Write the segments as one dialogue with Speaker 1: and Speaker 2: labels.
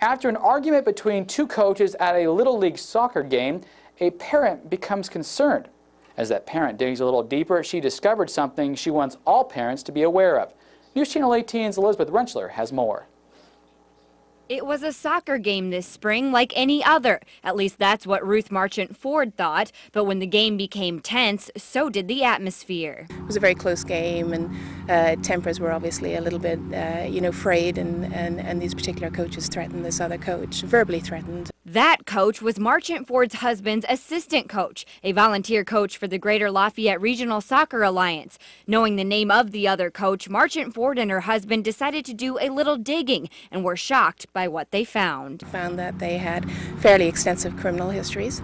Speaker 1: After an argument between two coaches at a Little League soccer game, a parent becomes concerned. As that parent digs a little deeper, she discovered something she wants all parents to be aware of. News Channel 18's Elizabeth Rentschler has more.
Speaker 2: It was a soccer game this spring like any other. At least that's what Ruth Marchant Ford thought. But when the game became tense, so did the atmosphere.
Speaker 3: It was a very close game, and tempers were obviously a little bit, frayed, and these particular coaches threatened this other coach, verbally threatened.
Speaker 2: That coach was Marchant Ford's husband's assistant coach, a volunteer coach for the Greater Lafayette Regional Soccer Alliance. Knowing the name of the other coach, Marchant Ford and her husband decided to do a little digging and were shocked by what they found.
Speaker 3: Found that they had fairly extensive criminal histories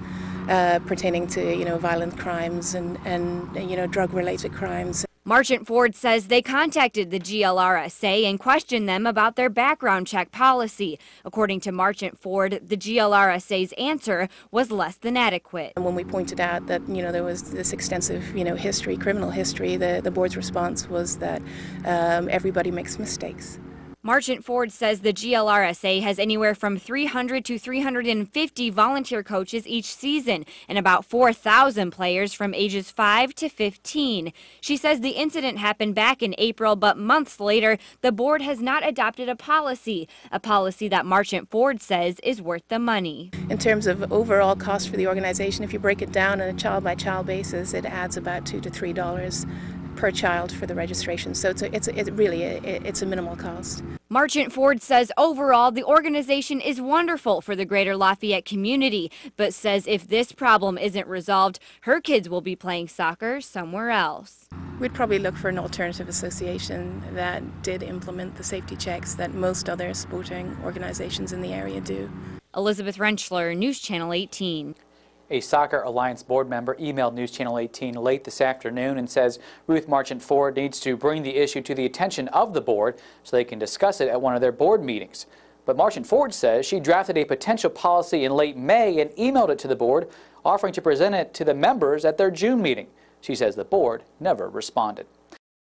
Speaker 3: pertaining to, violent crimes and drug-related crimes.
Speaker 2: Marchant Ford says they contacted the GLRSA and questioned them about their background check policy. According to Marchant Ford, the GLRSA's answer was less than adequate.
Speaker 3: And when we pointed out that, there was this extensive, criminal history, the board's response was that everybody makes mistakes.
Speaker 2: Marchant Ford says the GLRSA has anywhere from 300 to 350 volunteer coaches each season and about 4,000 players from ages 5 to 15. She says the incident happened back in April, but months later, the board has not adopted a policy that Marchant Ford says is worth the money.
Speaker 3: In terms of overall cost for the organization, if you break it down on a child-by-child basis, it adds about $2 to $3 per child for the registration. So it's a minimal cost.
Speaker 2: Marchant Ford says overall the organization is wonderful for the Greater Lafayette community, but says if this problem isn't resolved, her kids will be playing soccer somewhere else.
Speaker 3: We'd probably look for an alternative association that did implement the safety checks that most other sporting organizations in the area do.
Speaker 2: Elizabeth Rentschler, News Channel 18.
Speaker 1: A Soccer Alliance board member emailed News Channel 18 late this afternoon and says Ruth Marchant Ford needs to bring the issue to the attention of the board so they can discuss it at one of their board meetings. But Marchant Ford says she drafted a potential policy in late May and emailed it to the board, offering to present it to the members at their June meeting. She says the board never responded.